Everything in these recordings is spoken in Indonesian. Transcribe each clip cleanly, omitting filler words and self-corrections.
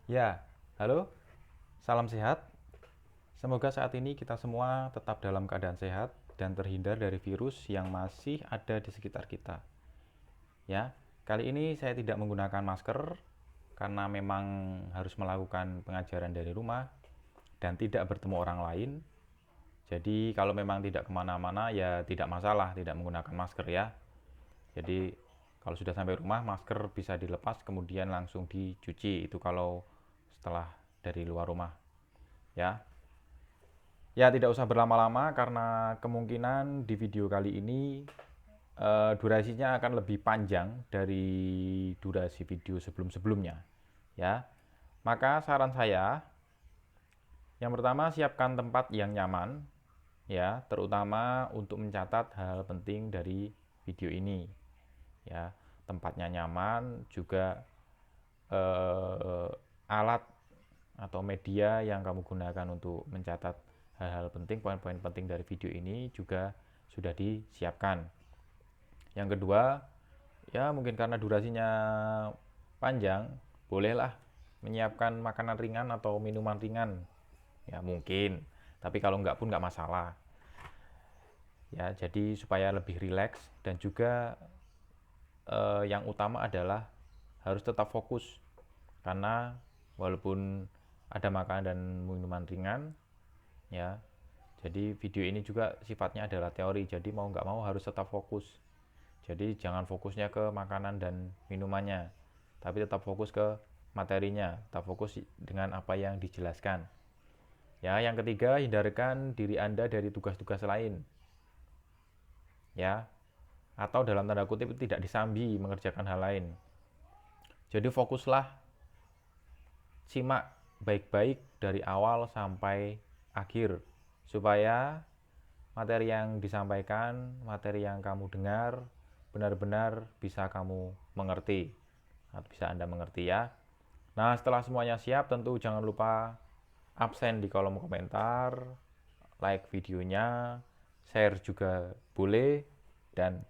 Ya, halo, salam sehat. Semoga saat ini kita semua tetap dalam keadaan sehat dan terhindar dari virus yang masih ada di sekitar kita. Ya, kali ini saya tidak menggunakan masker karena memang harus melakukan pengajaran dari rumah dan tidak bertemu orang lain. Jadi kalau memang tidak kemana-mana ya tidak masalah tidak menggunakan masker ya. Jadi kalau sudah sampai rumah masker bisa dilepas kemudian langsung dicuci itu kalau setelah dari luar rumah ya. Ya, tidak usah berlama-lama karena kemungkinan di video kali ini durasinya akan lebih panjang dari durasi video sebelum-sebelumnya. Ya, maka saran saya, yang pertama siapkan tempat yang nyaman, ya, terutama untuk mencatat hal penting dari video ini. Ya, tempatnya nyaman, juga eh, alat atau media yang kamu gunakan untuk mencatat hal-hal penting, poin-poin penting dari video ini juga sudah disiapkan. Yang kedua, ya mungkin karena durasinya panjang, bolehlah menyiapkan makanan ringan atau minuman ringan. Ya mungkin, tapi kalau enggak pun enggak masalah. Ya, jadi supaya lebih rileks dan juga yang utama adalah harus tetap fokus karena walaupun ada makanan dan minuman ringan ya, jadi video ini juga sifatnya adalah teori, jadi mau nggak mau harus tetap fokus. Jadi jangan fokusnya ke makanan dan minumannya, tapi tetap fokus ke materinya, tetap fokus dengan apa yang dijelaskan. Ya, yang ketiga, hindarkan diri Anda dari tugas-tugas lain. Ya, atau dalam tanda kutip tidak disambi mengerjakan hal lain. Jadi fokuslah, simak baik-baik dari awal sampai akhir supaya materi yang disampaikan, materi yang kamu dengar benar-benar bisa kamu mengerti atau bisa Anda mengerti ya. Nah, setelah semuanya siap tentu jangan lupa absen di kolom komentar, like videonya, share juga boleh, dan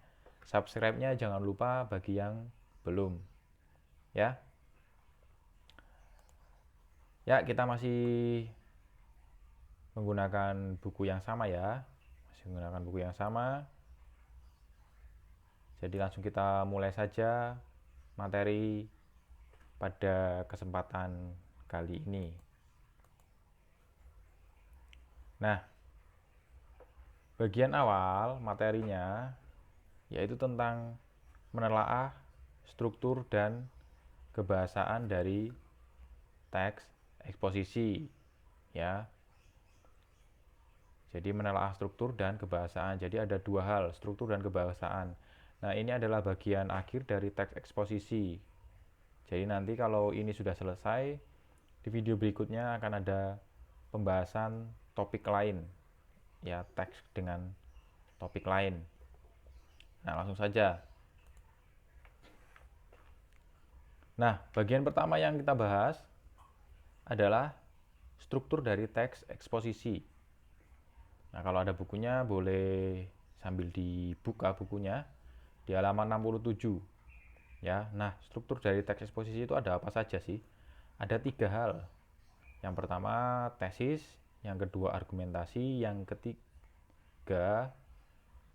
subscribe-nya jangan lupa bagi yang belum ya. Ya, kita masih menggunakan buku yang sama ya. Masih menggunakan buku yang sama. Jadi langsung kita mulai saja materi pada kesempatan kali ini. Nah, bagian awal materinya yaitu tentang menelaah struktur dan kebahasaan dari teks eksposisi ya. Jadi menelaah struktur dan kebahasaan. Jadi ada dua hal, struktur dan kebahasaan. Nah, ini adalah bagian akhir dari teks eksposisi. Jadi nanti kalau ini sudah selesai, di video berikutnya akan ada pembahasan topik lain. Ya, teks dengan topik lain. Nah, langsung saja. Nah, bagian pertama yang kita bahas adalah struktur dari teks eksposisi. Nah, kalau ada bukunya boleh sambil dibuka bukunya di halaman 67. Ya, nah struktur dari teks eksposisi itu ada apa saja sih? Ada tiga hal. Yang pertama tesis, yang kedua argumentasi, yang ketiga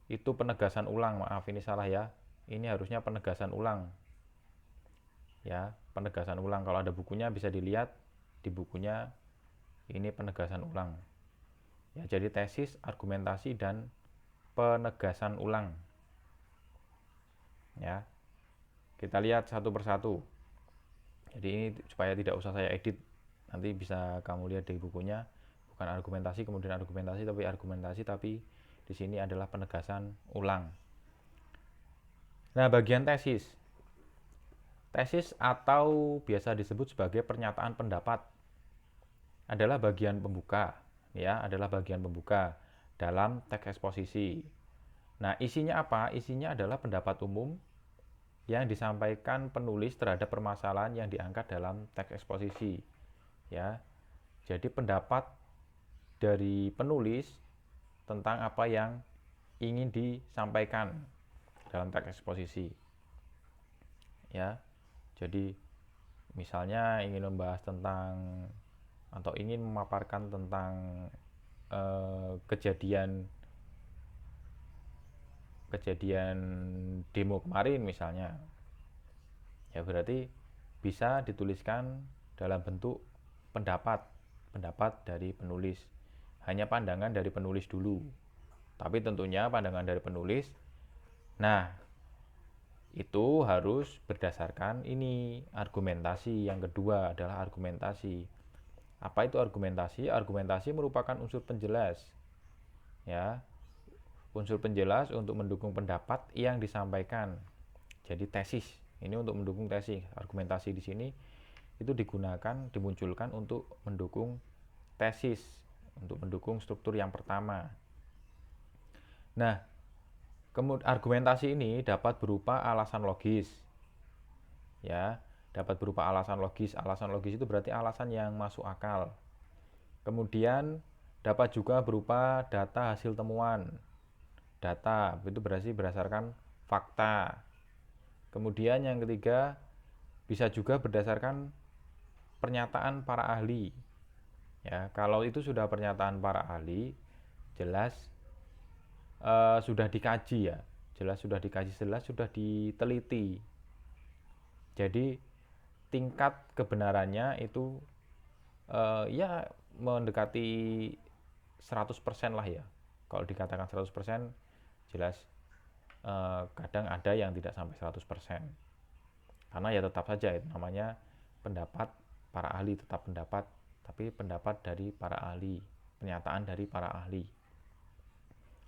itu penegasan ulang. Maaf ini salah ya. Ini harusnya penegasan ulang. Ya, penegasan ulang. Kalau ada bukunya bisa dilihat di bukunya ini penegasan ulang. Ya, jadi tesis, argumentasi dan penegasan ulang. Ya. Kita lihat satu persatu. Jadi ini supaya tidak usah saya edit, nanti bisa kamu lihat di bukunya, bukan argumentasi kemudian argumentasi tapi di sini adalah penegasan ulang. Nah, bagian tesis. Tesis atau biasa disebut sebagai pernyataan pendapat adalah bagian pembuka, ya, adalah bagian pembuka dalam teks eksposisi. Nah, isinya apa? Isinya adalah pendapat umum yang disampaikan penulis terhadap permasalahan yang diangkat dalam teks eksposisi. Ya. Jadi pendapat dari penulis tentang apa yang ingin disampaikan dalam teks eksposisi. Ya. Jadi Misalnya ingin membahas tentang atau ingin memaparkan tentang kejadian demo kemarin misalnya, ya berarti bisa dituliskan dalam bentuk pendapat dari penulis, hanya pandangan dari penulis dulu, tapi tentunya pandangan dari penulis, nah itu harus berdasarkan ini argumentasi. Yang kedua adalah argumentasi. Apa itu argumentasi? Argumentasi merupakan unsur penjelas, ya, unsur penjelas untuk mendukung pendapat yang disampaikan. Jadi tesis ini untuk mendukung tesis. Argumentasi di sini itu dimunculkan untuk mendukung tesis, untuk mendukung struktur yang pertama. Nah, kemudian argumentasi ini dapat berupa alasan logis, ya, dapat berupa alasan logis. Alasan logis itu berarti alasan yang masuk akal. Kemudian dapat juga berupa data hasil temuan. Data itu berarti berdasarkan fakta. Kemudian yang ketiga bisa juga berdasarkan pernyataan para ahli. Ya, kalau itu sudah pernyataan para ahli, jelas sudah dikaji, ya, jelas sudah dikaji, jelas sudah diteliti. Jadi tingkat kebenarannya itu ya mendekati 100% lah ya. Kalau dikatakan 100%, jelas kadang ada yang tidak sampai 100%. Karena ya tetap saja itu namanya pendapat para ahli, tetap pendapat, tapi pendapat dari para ahli, pernyataan dari para ahli.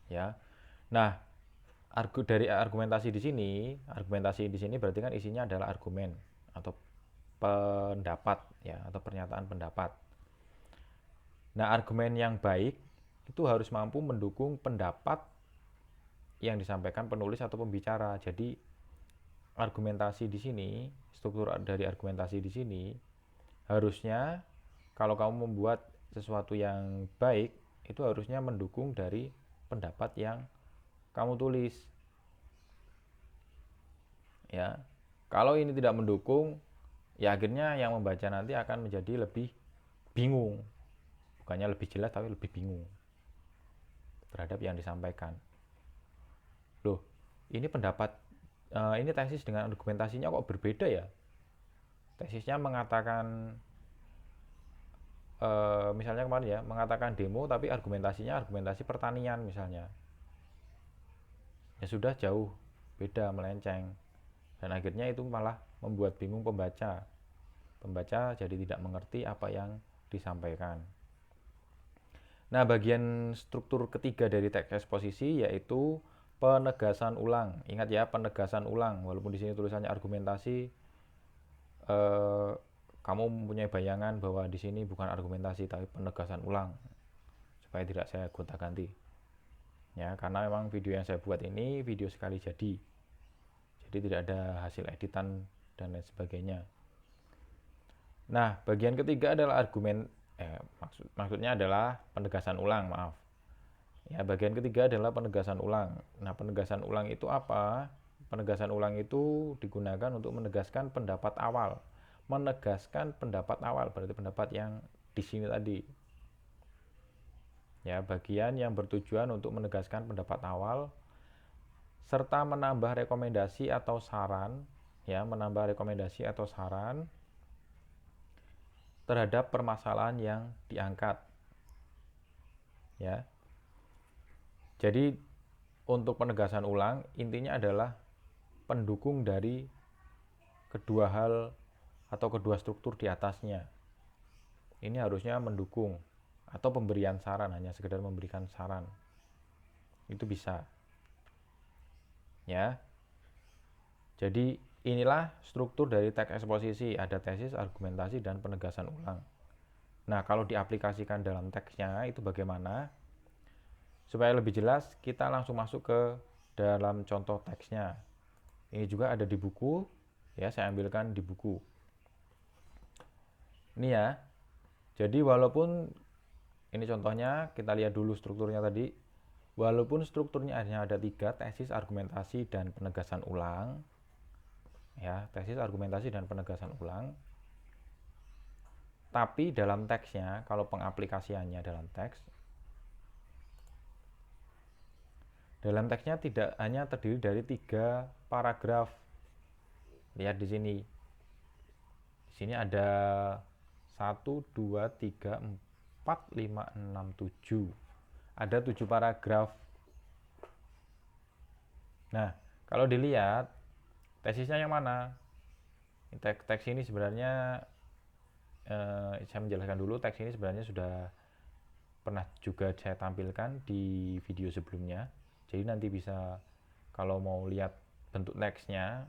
Ya. Nah, argumentasi di sini berarti kan isinya adalah argumen atau pendapat, ya, atau pernyataan pendapat. Nah, argumen yang baik itu harus mampu mendukung pendapat yang disampaikan penulis atau pembicara. Jadi argumentasi di sini, struktur dari argumentasi di sini harusnya kalau kamu membuat sesuatu yang baik itu harusnya mendukung dari pendapat yang kamu tulis. Ya. Kalau ini tidak mendukung, ya akhirnya yang membaca nanti akan menjadi lebih bingung. Bukannya lebih jelas tapi lebih bingung terhadap yang disampaikan. Loh, ini pendapat ini tesis dengan argumentasinya kok berbeda ya? Tesisnya mengatakan misalnya kemarin ya, mengatakan demo tapi argumentasinya argumentasi pertanian misalnya. Ya sudah jauh beda, melenceng. Dan akhirnya itu malah membuat bingung pembaca. Pembaca jadi tidak mengerti apa yang disampaikan. Nah, bagian struktur ketiga dari teks eksposisi yaitu penegasan ulang. Ingat ya, penegasan ulang. Walaupun di sini tulisannya argumentasi, kamu mempunyai bayangan bahwa di sini bukan argumentasi tapi penegasan ulang, supaya tidak saya gonta-ganti. Ya, karena memang video yang saya buat ini video sekali jadi tidak ada hasil editan dan lain sebagainya. Nah, bagian ketiga adalah maksudnya adalah penegasan ulang, maaf. Ya, bagian ketiga adalah penegasan ulang. Nah, penegasan ulang itu apa? Penegasan ulang itu digunakan untuk menegaskan pendapat awal. Menegaskan pendapat awal berarti pendapat yang di sini tadi. Ya, bagian yang bertujuan untuk menegaskan pendapat awal serta menambah rekomendasi atau saran, ya, menambah rekomendasi atau saran terhadap permasalahan yang diangkat. Ya. Jadi untuk penegasan ulang intinya adalah pendukung dari kedua hal atau kedua struktur di atasnya. Ini harusnya mendukung, atau pemberian saran, hanya sekedar memberikan saran. Itu bisa. Ya. Jadi inilah struktur dari teks eksposisi, ada tesis, argumentasi, dan penegasan ulang. Nah, kalau diaplikasikan dalam teksnya itu bagaimana? Supaya lebih jelas, kita langsung masuk ke dalam contoh teksnya. Ini juga ada di buku, ya, saya ambilkan di buku. Ini ya. Jadi walaupun ini contohnya, kita lihat dulu strukturnya tadi. Walaupun strukturnya hanya ada 3, tesis, argumentasi, dan penegasan ulang. Ya, tesis, argumentasi, dan penegasan ulang. Tapi dalam teksnya, kalau pengaplikasiannya dalam teksnya tidak hanya terdiri dari 3 paragraf. Lihat di sini. Di sini ada 1, 2, 3, 4, 5, 6, 7. Ada 7 paragraf. Nah, kalau dilihat tesisnya yang mana? Teks ini sebenarnya saya menjelaskan dulu, teks ini sebenarnya sudah pernah juga saya tampilkan di video sebelumnya. Jadi nanti bisa kalau mau lihat bentuk teksnya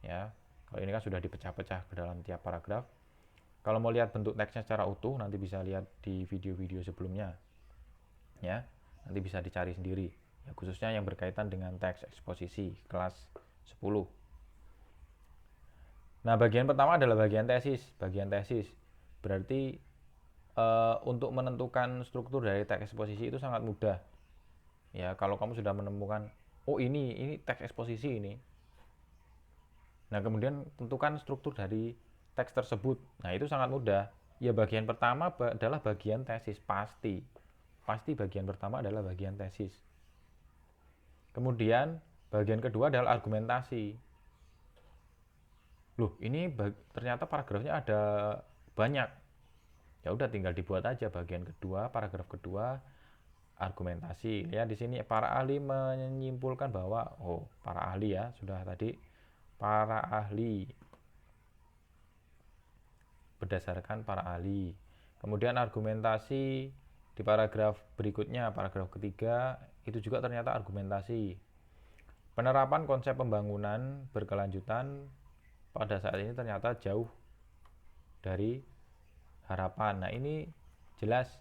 ya, kalau ini kan sudah dipecah-pecah ke dalam tiap paragraf. Kalau mau lihat bentuk teksnya secara utuh nanti bisa lihat di video-video sebelumnya. Ya, nanti bisa dicari sendiri. Ya, khususnya yang berkaitan dengan teks eksposisi kelas 10. Nah, bagian pertama adalah bagian tesis. Bagian tesis berarti untuk menentukan struktur dari teks eksposisi itu sangat mudah. Ya, kalau kamu sudah menemukan, oh ini teks eksposisi ini. Nah, kemudian tentukan struktur dari teks tersebut. Nah, itu sangat mudah. Ya, bagian pertama adalah bagian tesis, pasti. Pasti bagian pertama adalah bagian tesis. Kemudian, bagian kedua adalah argumentasi. Loh, ini ternyata paragrafnya ada banyak. Ya udah tinggal dibuat aja bagian kedua, paragraf kedua, argumentasi. Ya, di sini para ahli menyimpulkan bahwa para ahli ya, sudah tadi para ahli berdasarkan para ahli. Kemudian argumentasi di paragraf berikutnya, paragraf ketiga, itu juga ternyata argumentasi. Penerapan konsep pembangunan berkelanjutan pada saat ini ternyata jauh dari harapan. Nah, ini jelas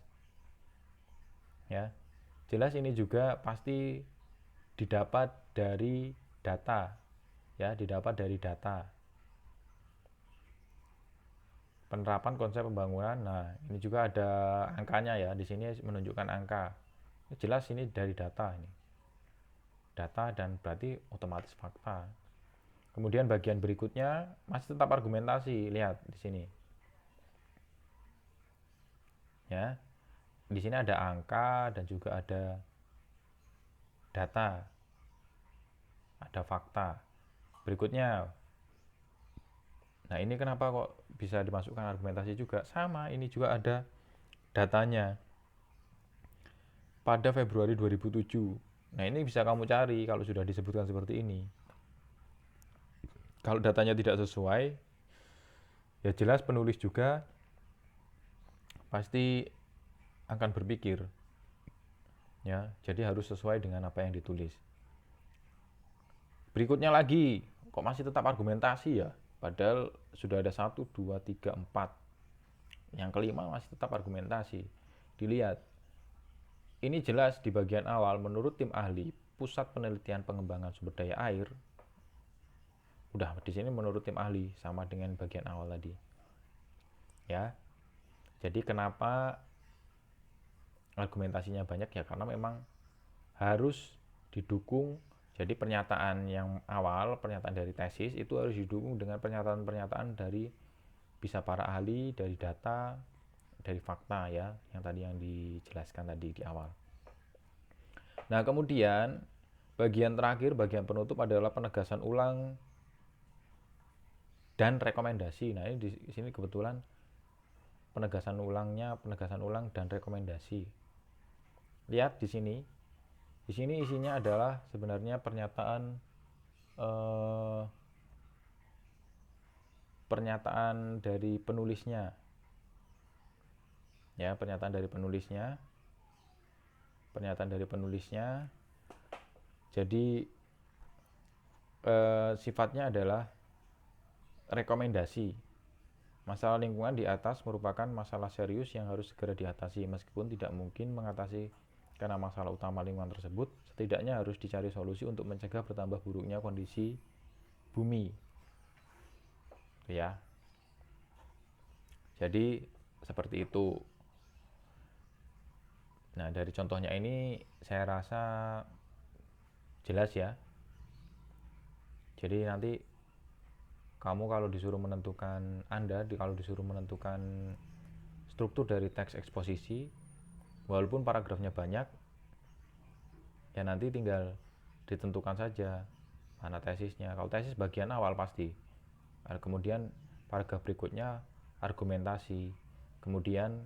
ya. Jelas ini juga pasti didapat dari data. Ya, didapat dari data. Penerapan konsep pembangunan. Nah, ini juga ada angkanya ya. Di sini menunjukkan angka. Ini jelas ini dari data ini. Data dan berarti otomatis fakta. Kemudian bagian berikutnya masih tetap argumentasi. Lihat di sini. Ya. Di sini ada angka dan juga ada data. Ada fakta. Berikutnya. Nah, ini kenapa kok bisa dimasukkan argumentasi juga? Sama, ini juga ada datanya. Pada Februari 2007. Nah, ini bisa kamu cari kalau sudah disebutkan seperti ini. Kalau datanya tidak sesuai, ya jelas penulis juga pasti akan berpikir. Ya, jadi harus sesuai dengan apa yang ditulis. Berikutnya lagi, kok masih tetap argumentasi ya? Padahal sudah ada 1, 2, 3, 4. Yang kelima masih tetap argumentasi. Dilihat. Ini jelas di bagian awal menurut tim ahli Pusat Penelitian Pengembangan Sumber Daya Air. Udah di sini menurut tim ahli sama dengan bagian awal tadi. Ya. Jadi kenapa argumentasinya banyak ya karena memang harus didukung. Jadi pernyataan yang awal, pernyataan dari tesis itu harus didukung dengan pernyataan-pernyataan dari bisa para ahli, dari data, dari fakta ya, yang tadi yang dijelaskan tadi di awal. Nah, kemudian bagian terakhir, bagian penutup adalah penegasan ulang dan rekomendasi. Nah, ini di sini kebetulan penegasan ulang dan rekomendasi. Lihat di sini. Di sini isinya adalah sebenarnya pernyataan dari penulisnya. Ya, pernyataan dari penulisnya. Jadi sifatnya adalah rekomendasi. Masalah lingkungan di atas merupakan masalah serius yang harus segera diatasi. Meskipun tidak mungkin mengatasi karena masalah utama lingkungan tersebut, setidaknya harus dicari solusi untuk mencegah bertambah buruknya kondisi bumi. Ya. Jadi seperti itu. Nah, dari contohnya ini saya rasa jelas ya. Jadi nanti kamu kalau disuruh menentukan struktur dari teks eksposisi. Walaupun paragrafnya banyak, ya nanti tinggal ditentukan saja mana tesisnya. Kalau tesis bagian awal pasti. Kemudian paragraf berikutnya argumentasi. Kemudian,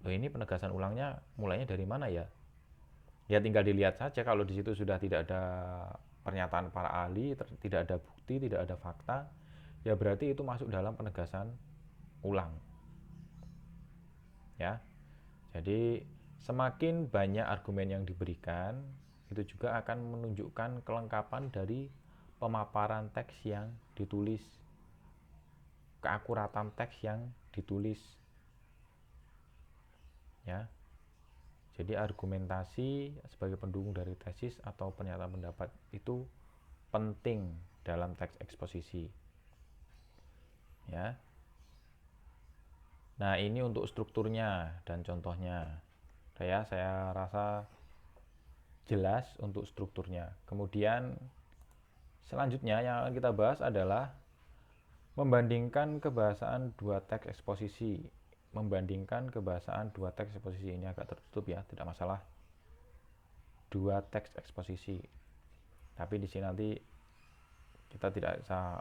ini penegasan ulangnya mulainya dari mana ya? Ya tinggal dilihat saja, kalau di situ sudah tidak ada pernyataan para ahli, tidak ada bukti, tidak ada fakta, ya berarti itu masuk dalam penegasan ulang. Ya. Jadi semakin banyak argumen yang diberikan, itu juga akan menunjukkan kelengkapan dari pemaparan teks yang ditulis, keakuratan teks yang ditulis. Ya. Jadi argumentasi sebagai pendukung dari tesis atau pernyataan pendapat itu penting dalam teks eksposisi. Ya. Nah, ini untuk strukturnya dan contohnya. Saya rasa jelas untuk strukturnya. Kemudian selanjutnya yang akan kita bahas adalah membandingkan kebahasaan dua teks eksposisi. Membandingkan kebahasaan dua teks eksposisi, ini agak tertutup ya, tidak masalah. Dua teks eksposisi. Tapi di sini nanti kita tidak bisa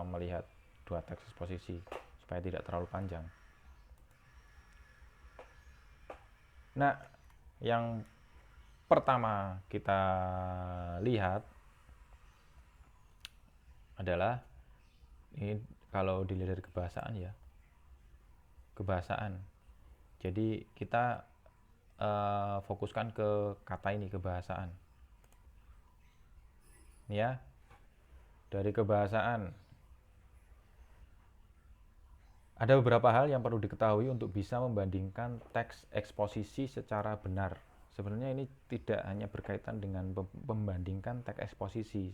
melihat dua teks eksposisi supaya tidak terlalu panjang. Nah, yang pertama kita lihat adalah ini kalau dilihat dari kebahasaan ya, kebahasaan. Jadi kita fokuskan ke kata ini, kebahasaan. Ya, dari kebahasaan ada beberapa hal yang perlu diketahui untuk bisa membandingkan teks eksposisi secara benar. Sebenarnya ini tidak hanya berkaitan dengan membandingkan teks eksposisi.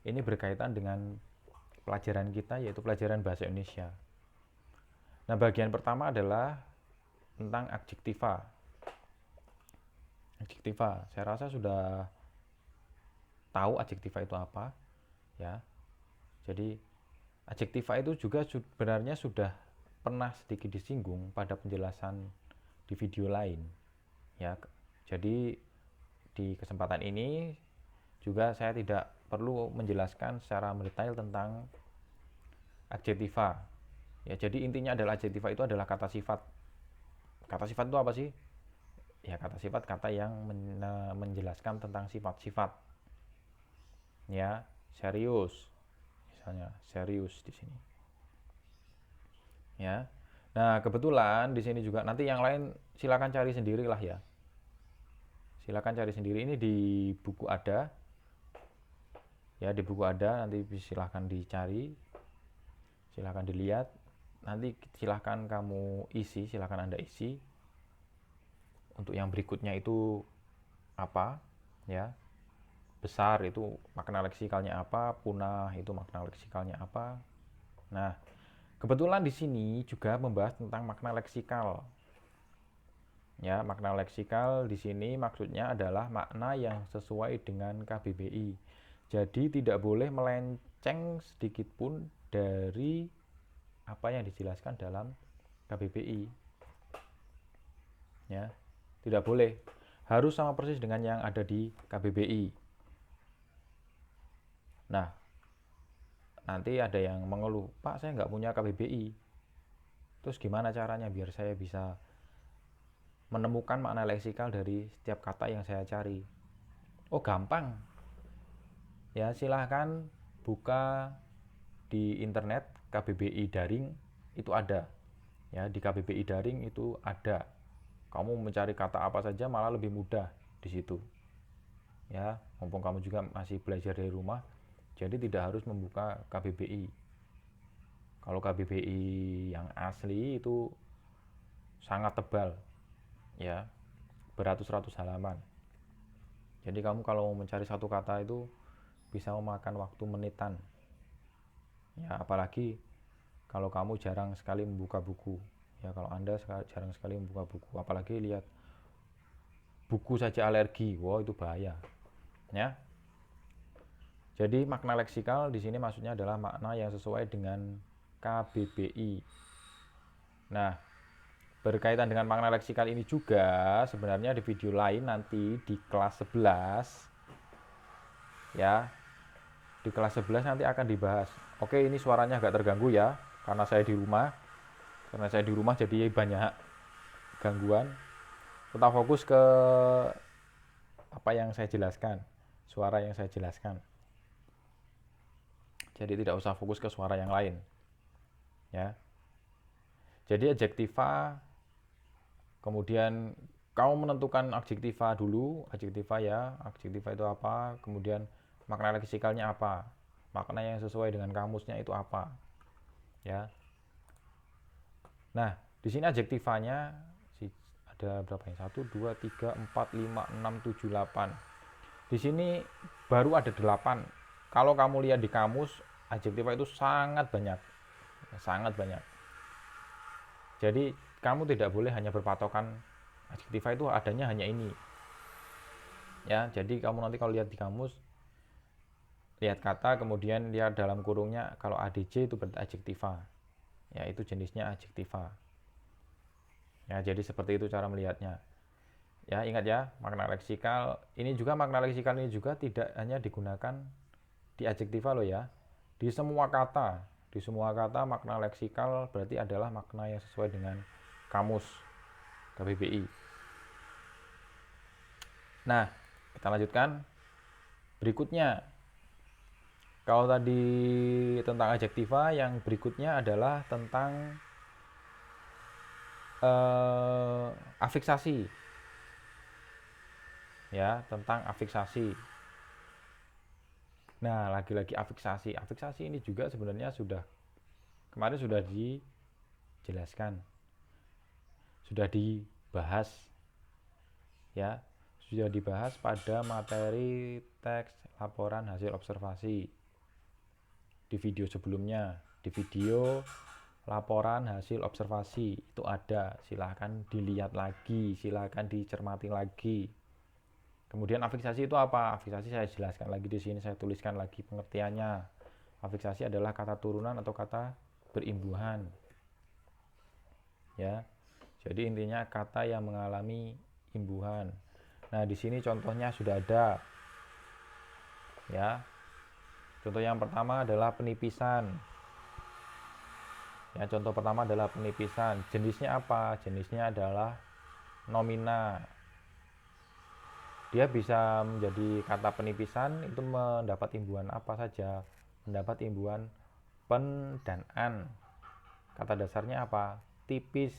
Ini berkaitan dengan pelajaran kita, yaitu pelajaran bahasa Indonesia. Nah, bagian pertama adalah tentang adjektiva. Adjektiva, saya rasa sudah tahu adjektiva itu apa, ya. Jadi adjektiva itu juga sebenarnya sudah pernah sedikit disinggung pada penjelasan di video lain, ya. Jadi di kesempatan ini juga saya tidak perlu menjelaskan secara mendetail tentang adjektiva. Ya, jadi intinya adalah adjektiva itu adalah kata sifat. Kata sifat itu apa sih? Ya, kata sifat kata yang menjelaskan tentang sifat-sifat. Ya, serius. Misalnya serius di sini. Ya. Nah, kebetulan di sini juga nanti yang lain silakan cari sendirilah ya. Silakan cari sendiri, ini di buku ada. Ya, di buku ada, nanti silahkan dicari. Silahkan dilihat. Nanti silahkan kamu isi, silahkan Anda isi. Untuk yang berikutnya itu apa? Ya. Besar itu makna leksikalnya apa, punah itu makna leksikalnya apa. Nah, kebetulan di sini juga membahas tentang makna leksikal. Ya, makna leksikal di sini maksudnya adalah makna yang sesuai dengan KBBI. Jadi tidak boleh melenceng sedikit pun dari apa yang dijelaskan dalam KBBI. Ya, tidak boleh. Harus sama persis dengan yang ada di KBBI. Nah, nanti ada yang mengeluh, Pak, saya nggak punya KBBI. Terus gimana caranya biar saya bisa menemukan makna leksikal dari setiap kata yang saya cari? Oh, gampang. Ya, silahkan buka di internet KBBI daring, itu ada. Ya, di KBBI daring itu ada. Kamu mencari kata apa saja malah lebih mudah di situ. Ya, mumpung kamu juga masih belajar dari rumah, jadi tidak harus membuka KBBI. Kalau KBBI yang asli itu sangat tebal, ya, beratus-ratus halaman. Jadi kamu kalau mencari satu kata itu bisa memakan waktu menitan. Ya, apalagi kalau kamu jarang sekali membuka buku. Ya, kalau Anda jarang sekali membuka buku, apalagi lihat buku saja alergi, wow itu bahaya. Ya. Jadi makna leksikal di sini maksudnya adalah makna yang sesuai dengan KBBI. Nah, berkaitan dengan makna leksikal ini juga sebenarnya di video lain nanti di kelas 11 ya. Di kelas 11 nanti akan dibahas. Oke, ini suaranya agak terganggu ya karena saya di rumah. Karena saya di rumah jadi banyak gangguan. Tetap fokus ke apa yang saya jelaskan, suara yang saya jelaskan. Jadi tidak usah fokus ke suara yang lain. Ya. Jadi adjektiva, kemudian kamu menentukan adjektiva dulu, adjektiva ya, adjektiva itu apa, kemudian makna leksikalnya apa, makna yang sesuai dengan kamusnya itu apa, ya. Nah, di sini adjektivanya ada berapa ya? 1, 2, 3, 4, 5, 6, 7, 8. Di sini baru ada 8. Kalau kamu lihat di kamus, adjektiva itu sangat banyak, sangat banyak. Jadi kamu tidak boleh hanya berpatokan adjektiva itu adanya hanya ini. Ya, jadi kamu nanti kalau lihat di kamus, lihat kata kemudian lihat dalam kurungnya kalau ADJ itu berarti adjektiva. Ya, itu jenisnya adjektiva. Ya, jadi seperti itu cara melihatnya. Ya, ingat ya, makna leksikal ini juga tidak hanya digunakan di adjektiva loh ya. Di semua kata makna leksikal berarti adalah makna yang sesuai dengan kamus KBBI. Nah, kita lanjutkan. Berikutnya, kalau tadi tentang adjektiva, yang berikutnya adalah tentang afiksasi. Ya, tentang afiksasi. Nah, lagi-lagi afiksasi. Afiksasi ini juga sebenarnya kemarin sudah dijelaskan. Sudah dibahas. Ya, sudah dibahas pada materi teks laporan hasil observasi di video sebelumnya. Di video laporan hasil observasi itu ada, silahkan dilihat lagi, silahkan dicermati lagi. Kemudian afiksasi itu apa? Afiksasi saya jelaskan lagi di sini, saya tuliskan lagi pengertiannya. Afiksasi adalah kata turunan atau kata berimbuhan. Ya. Jadi intinya kata yang mengalami imbuhan. Nah, di sini contohnya sudah ada. Ya. Contoh yang pertama adalah penipisan. Ya, contoh pertama adalah penipisan. Jenisnya apa? Jenisnya adalah nomina. Dia bisa menjadi kata penipisan itu mendapat imbuhan apa saja? Mendapat imbuhan pen dan an. Kata dasarnya apa? Tipis.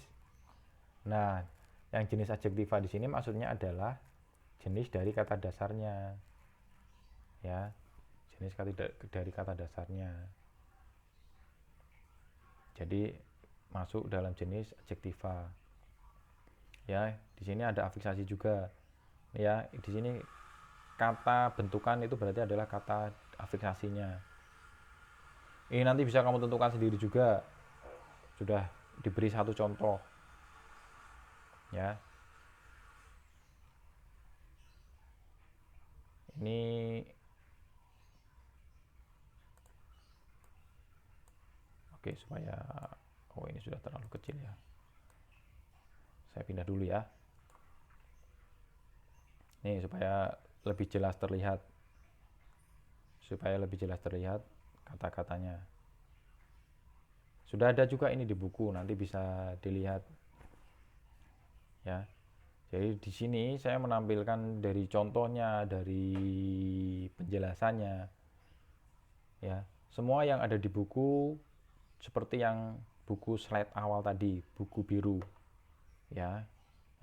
Nah, yang jenis adjektiva di sini maksudnya adalah jenis dari kata dasarnya. Ya, jenis dari kata dasarnya. Jadi masuk dalam jenis adjektiva. Ya, di sini ada afiksasi juga. Ya, di sini kata bentukan itu berarti adalah kata afiksasinya. Ini nanti bisa kamu tentukan sendiri juga. Sudah diberi satu contoh. Ya. Ini oke, supaya ini sudah terlalu kecil ya. Saya pindah dulu ya. Nih supaya lebih jelas terlihat. Supaya lebih jelas terlihat kata-katanya. Sudah ada juga ini di buku, nanti bisa dilihat. Ya. Jadi di sini saya menampilkan dari contohnya, dari penjelasannya. Ya, semua yang ada di buku seperti yang buku slide awal tadi, buku biru. Ya,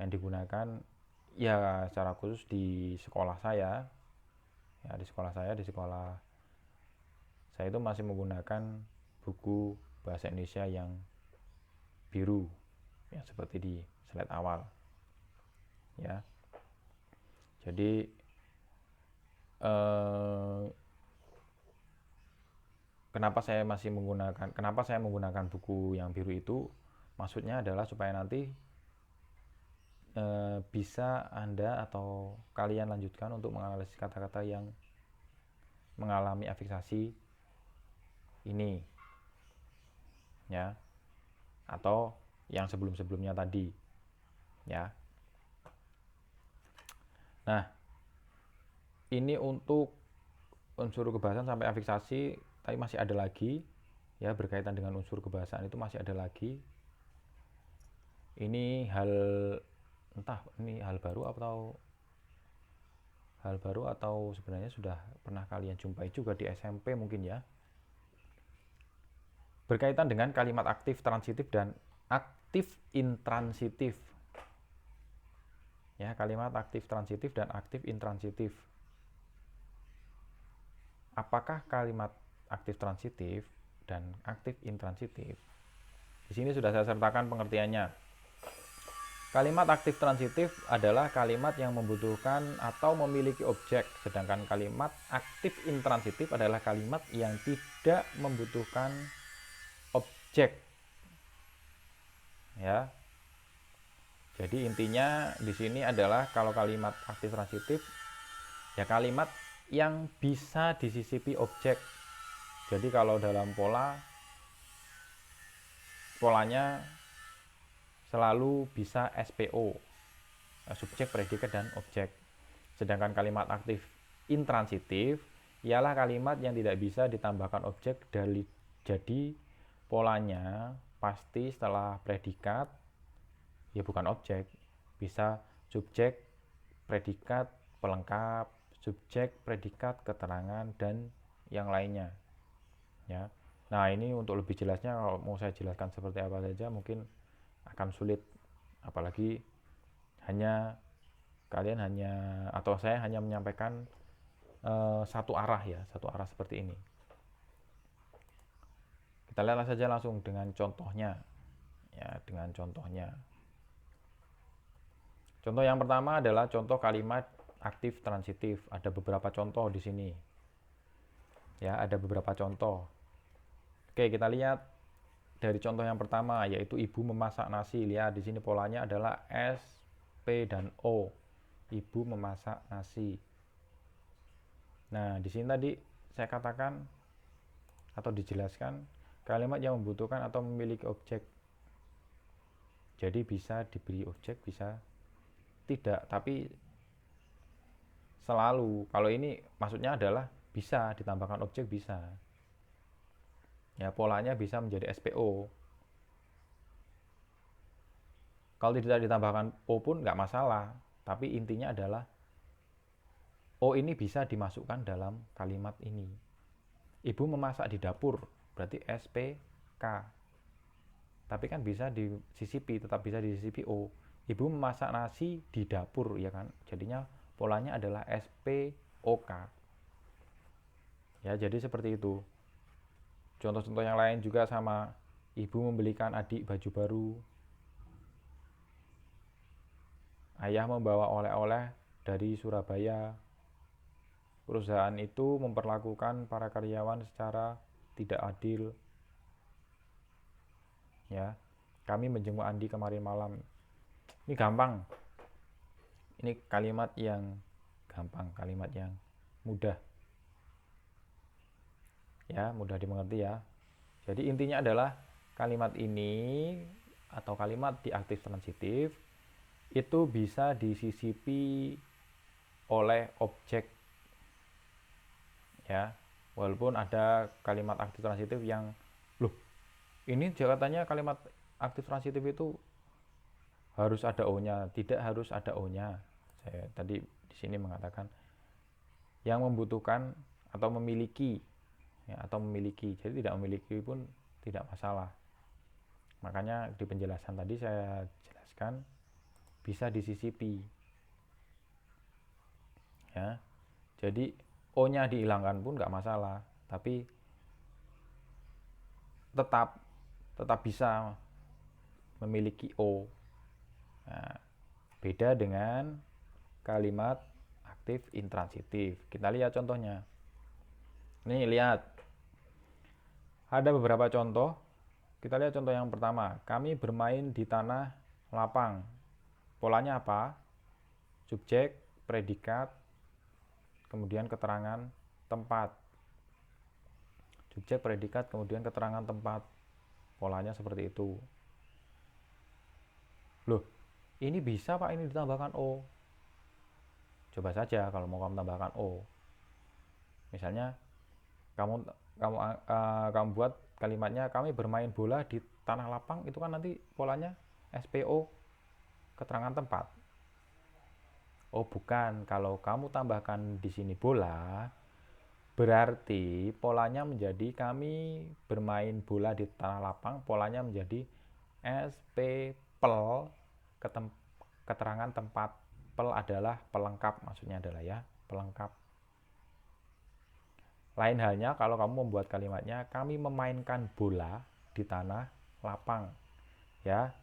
yang digunakan ya secara khusus di sekolah saya. Ya, di sekolah saya itu masih menggunakan buku bahasa Indonesia yang biru. Ya, seperti di slide awal. Ya, jadi kenapa saya menggunakan buku yang biru itu, maksudnya adalah supaya nanti bisa Anda atau kalian lanjutkan untuk menganalisis kata-kata yang mengalami afiksasi ini, ya, atau yang sebelum-sebelumnya tadi, ya. Nah, ini untuk unsur kebahasaan sampai afiksasi, tapi masih ada lagi, ya, berkaitan dengan unsur kebahasaan itu masih ada lagi. Ini entah ini hal baru atau sebenarnya sudah pernah kalian jumpai juga di SMP mungkin, ya. Berkaitan dengan kalimat aktif transitif dan aktif intransitif. Ya, kalimat aktif transitif dan aktif intransitif. Apakah kalimat aktif transitif dan aktif intransitif? Di sini sudah saya sertakan pengertiannya. Kalimat aktif transitif adalah kalimat yang membutuhkan atau memiliki objek, sedangkan kalimat aktif intransitif adalah kalimat yang tidak membutuhkan objek. Ya. Jadi intinya di sini adalah kalau kalimat aktif transitif ya kalimat yang bisa disisipi objek. Jadi kalau dalam polanya selalu bisa SPO, subjek, predikat, dan objek. Sedangkan kalimat aktif intransitif ialah kalimat yang tidak bisa ditambahkan objek, jadi polanya pasti setelah predikat ya bukan objek, bisa subjek, predikat, pelengkap, subjek, predikat, keterangan, dan yang lainnya, ya. Nah, ini untuk lebih jelasnya kalau mau saya jelaskan seperti apa saja mungkin akan sulit, apalagi kalian hanya atau saya hanya menyampaikan satu arah, ya, satu arah seperti ini. Kita lihat saja langsung dengan contohnya, ya, dengan contohnya. Contoh yang pertama adalah contoh kalimat aktif transitif. Ada beberapa contoh di sini. Ya, ada beberapa contoh. Oke, kita lihat dari contoh yang pertama, yaitu ibu memasak nasi. Lihat di sini polanya adalah S, P, dan O. Ibu memasak nasi. Nah, di sini tadi saya katakan atau dijelaskan kalimat yang membutuhkan atau memiliki objek. Jadi bisa diberi objek, bisa tidak, tapi selalu kalau ini maksudnya adalah bisa ditambahkan objek, bisa, ya, polanya bisa menjadi SPO. Kalau tidak ditambahkan O pun nggak masalah, tapi intinya adalah O ini bisa dimasukkan dalam kalimat ini. Ibu memasak di dapur, berarti SPK, tapi kan bisa disisipi, tetap bisa disisipi O. Ibu memasak nasi di dapur, ya kan, jadinya polanya adalah SPOK. Ya, jadi seperti itu. Contoh-contoh yang lain juga sama. Ibu membelikan adik baju baru. Ayah membawa oleh-oleh dari Surabaya. Perusahaan itu memperlakukan para karyawan secara tidak adil. Ya, kami menjenguk Andi kemarin malam. Ini gampang. Ini kalimat yang gampang, kalimat yang mudah. Ya, mudah dimengerti, ya. Jadi intinya adalah kalimat ini atau kalimat di aktif transitif itu bisa disisipi oleh objek, ya. Walaupun ada kalimat aktif transitif yang ini katanya kalimat aktif transitif itu harus ada O-nya, tidak harus ada O-nya. Saya tadi di sini mengatakan yang membutuhkan atau memiliki, ya, atau memiliki. Jadi tidak memiliki pun tidak masalah. Makanya di penjelasan tadi saya jelaskan bisa disisipi, ya. Jadi O-nya dihilangkan pun nggak masalah, tapi tetap bisa memiliki O. Nah, beda dengan kalimat aktif intransitif. Kita lihat contohnya. Nih, lihat. Ada beberapa contoh. Kita lihat contoh yang pertama. Kami bermain di tanah lapang. Polanya apa? Subjek, predikat, kemudian keterangan tempat. Subjek, predikat, kemudian keterangan tempat. Polanya seperti itu. Loh, ini bisa Pak, ini ditambahkan O. Coba saja kalau mau kamu tambahkan O. Misalnya kamu kamu kamu buat kalimatnya, kami bermain bola di tanah lapang, itu kan nanti polanya SPO, keterangan tempat. Oh bukan, kalau kamu tambahkan di sini bola, berarti polanya menjadi kami bermain bola di tanah lapang, polanya menjadi SP pel, keterangan tempat. Pel adalah pelengkap, maksudnya adalah ya, pelengkap. Lain halnya kalau kamu membuat kalimatnya, kami memainkan bola di tanah lapang. Ya.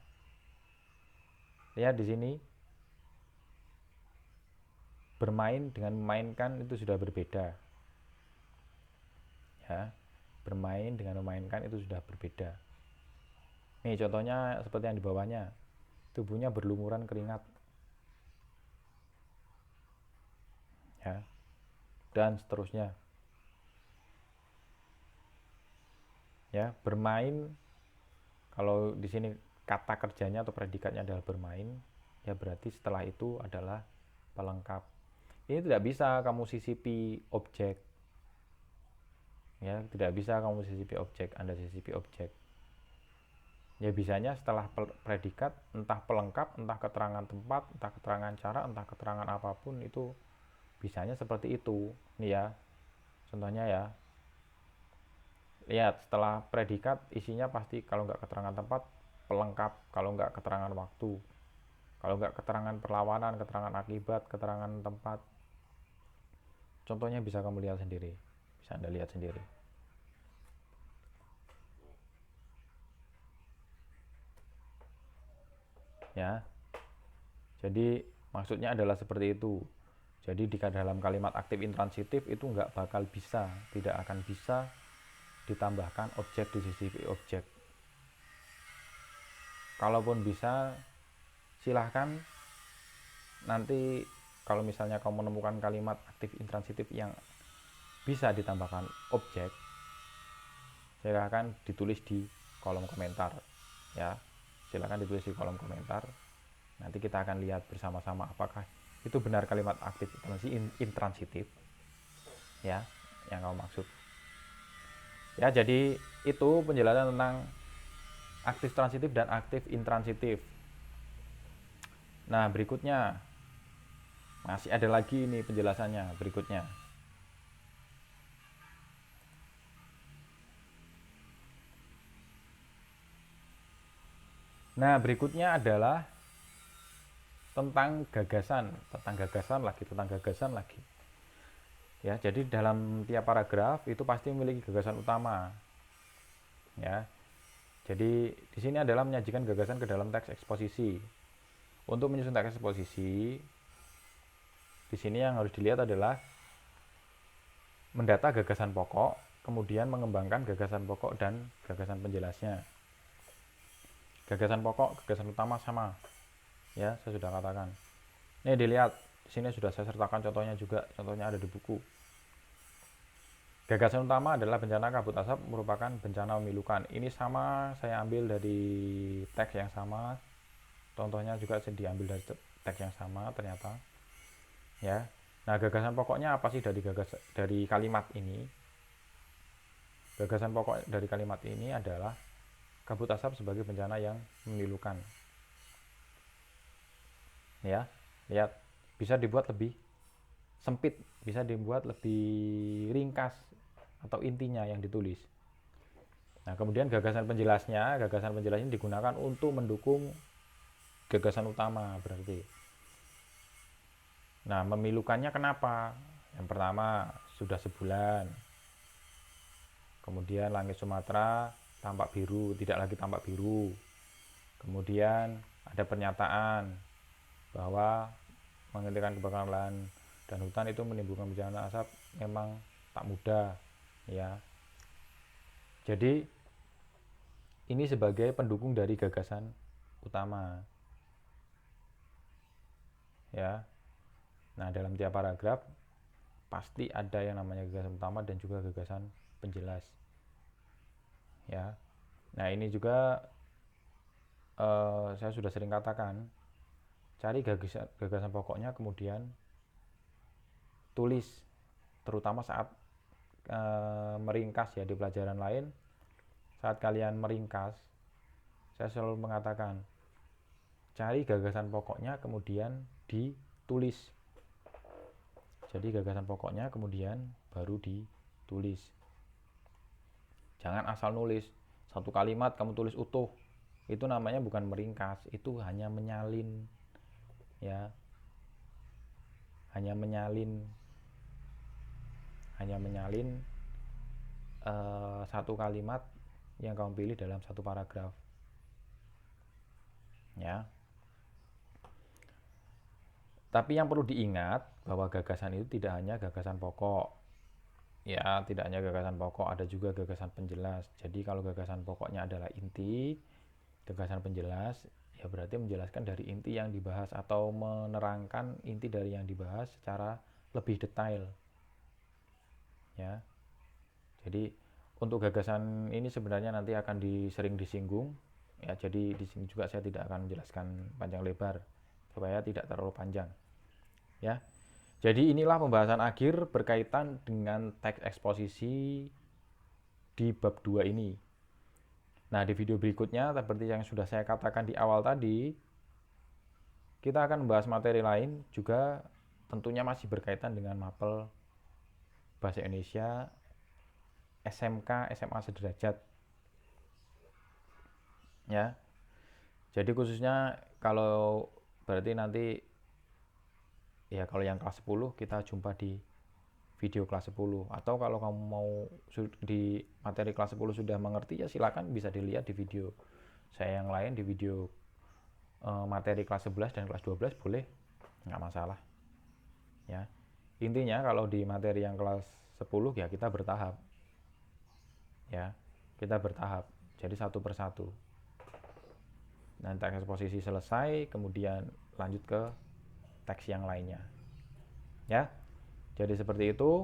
Lihat di sini. Bermain dengan memainkan itu sudah berbeda. Ya. Bermain dengan memainkan itu sudah berbeda. Nih contohnya seperti yang di bawahnya. Tubuhnya berlumuran keringat. Ya. Dan seterusnya. Ya, bermain, kalau di sini kata kerjanya atau predikatnya adalah bermain, ya berarti setelah itu adalah pelengkap. Ini tidak bisa kamu sisipi objek. Ya, tidak bisa kamu sisipi objek, Anda sisipi objek. Ya bisanya setelah predikat, entah pelengkap, entah keterangan tempat, entah keterangan cara, entah keterangan apapun, itu bisanya seperti itu. Nih ya, contohnya ya. Lihat, setelah predikat isinya pasti kalau nggak keterangan tempat, pelengkap. Kalau nggak keterangan waktu, kalau nggak keterangan perlawanan, keterangan akibat, keterangan tempat. Contohnya bisa kamu lihat sendiri, bisa Anda lihat sendiri. Ya, jadi maksudnya adalah seperti itu. Jadi di dalam kalimat aktif intransitif itu nggak bakal bisa, tidak akan bisa ditambahkan objek di sisi objek. Kalaupun bisa, silahkan nanti kalau misalnya kamu menemukan kalimat aktif intransitif yang bisa ditambahkan objek, silahkan ditulis di kolom komentar ya. Silahkan ditulis di kolom komentar. Nanti kita akan lihat bersama-sama apakah itu benar kalimat aktif intransitif ya yang kamu maksud. Ya, jadi itu penjelasan tentang aktif transitif dan aktif intransitif. Nah, berikutnya masih ada lagi ini penjelasannya berikutnya. Nah, berikutnya adalah tentang gagasan lagi. Ya, jadi dalam tiap paragraf itu pasti memiliki gagasan utama. Ya. Jadi di sini adalah menyajikan gagasan ke dalam teks eksposisi. Untuk menyusun teks eksposisi, di sini yang harus dilihat adalah mendata gagasan pokok, kemudian mengembangkan gagasan pokok dan gagasan penjelasnya. Gagasan pokok, gagasan utama sama. Ya, saya sudah katakan. Ini dilihat, di sini sudah saya sertakan contohnya juga, contohnya ada di buku. Gagasan utama adalah bencana kabut asap merupakan bencana memilukan. Ini sama, saya ambil dari teks yang sama. Contohnya juga saya diambil dari teks yang sama ternyata. Ya. Nah, gagasan pokoknya apa sih dari kalimat ini? Gagasan pokok dari kalimat ini adalah kabut asap sebagai bencana yang memilukan. Ya, lihat, bisa dibuat lebih sempit, bisa dibuat lebih ringkas atau intinya yang ditulis. Nah, kemudian gagasan penjelasnya digunakan untuk mendukung gagasan utama berarti. Nah, memilukannya kenapa? Yang pertama, sudah sebulan. Kemudian langit Sumatera tampak biru, tidak lagi tampak biru. Kemudian ada pernyataan bahwa menghentikan kebakaran lahan dan hutan itu menimbulkan bencana asap memang tak mudah ya. Jadi ini sebagai pendukung dari gagasan utama ya. Nah, dalam tiap paragraf pasti ada yang namanya gagasan utama dan juga gagasan penjelas ya. Nah, ini juga saya sudah sering katakan, cari gagasan pokoknya, kemudian tulis, terutama saat meringkas ya di pelajaran lain. Saat kalian meringkas, saya selalu mengatakan, cari gagasan pokoknya kemudian ditulis. Jadi gagasan pokoknya kemudian baru ditulis. Jangan asal nulis satu kalimat kamu tulis utuh. Itu namanya bukan meringkas, itu hanya menyalin, ya, hanya menyalin satu kalimat yang kamu pilih dalam satu paragraf, ya. Tapi yang perlu diingat bahwa gagasan itu tidak hanya gagasan pokok, ya, tidak hanya gagasan pokok, ada juga gagasan penjelas. Jadi kalau gagasan pokoknya adalah inti, gagasan penjelas ya berarti menjelaskan dari inti yang dibahas atau menerangkan inti dari yang dibahas secara lebih detail, ya. Jadi untuk gagasan ini sebenarnya nanti akan sering disinggung, ya. Jadi di sini juga saya tidak akan menjelaskan panjang lebar supaya tidak terlalu panjang, ya. Jadi inilah pembahasan akhir berkaitan dengan teks eksposisi di bab 2 ini. Nah, di video berikutnya seperti yang sudah saya katakan di awal tadi, kita akan membahas materi lain juga, tentunya masih berkaitan dengan mapel bahasa Indonesia SMK SMA sederajat, ya. Jadi khususnya kalau berarti nanti ya kalau yang kelas 10 kita jumpa di video kelas 10, atau kalau kamu mau di materi kelas 10 sudah mengerti ya silakan bisa dilihat di video saya yang lain, di video materi kelas 11 dan kelas 12 boleh, nggak masalah, ya. Intinya kalau di materi yang kelas 10 ya kita bertahap, ya, kita bertahap, jadi satu persatu. Nanti teks eksposisi selesai kemudian lanjut ke teks yang lainnya, ya. Jadi seperti itu.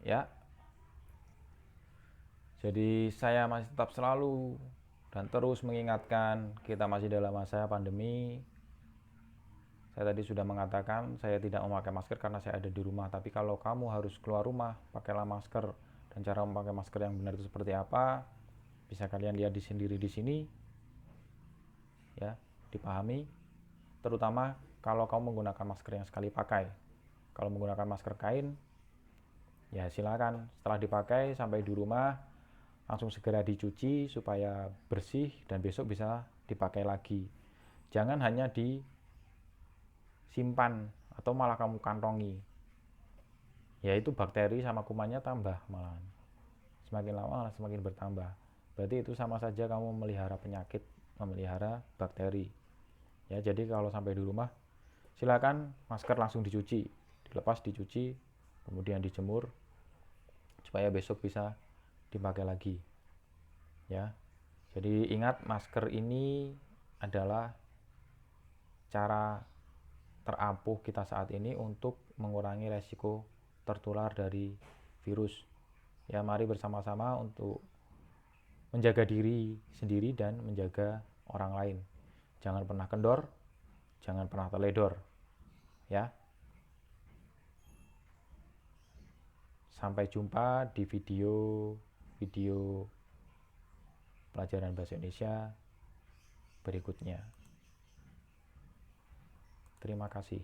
Ya. Jadi saya masih tetap selalu dan terus mengingatkan kita masih dalam masa pandemi. Saya tadi sudah mengatakan saya tidak memakai masker karena saya ada di rumah, tapi kalau kamu harus keluar rumah, pakailah masker. Dan cara memakai masker yang benar itu seperti apa? Bisa kalian lihat sendiri di sini. Ya, dipahami. Terutama kalau kamu menggunakan masker yang sekali pakai. Kalau menggunakan masker kain, ya silakan setelah dipakai sampai di rumah langsung segera dicuci supaya bersih dan besok bisa dipakai lagi. Jangan hanya disimpan atau malah kamu kantongi, yaitu bakteri sama kumannya tambah, malahan semakin lama malah semakin bertambah. Berarti itu sama saja kamu memelihara penyakit, memelihara bakteri, ya. Jadi kalau sampai di rumah silakan masker langsung dicuci, dilepas, dicuci, kemudian dijemur supaya besok bisa dipakai lagi, ya. Jadi ingat, masker ini adalah cara terampuh kita saat ini untuk mengurangi resiko tertular dari virus, ya. Mari bersama-sama untuk menjaga diri sendiri dan menjaga orang lain. Jangan pernah kendor, jangan pernah teledor, ya. Sampai jumpa di video pelajaran bahasa Indonesia berikutnya. Terima kasih.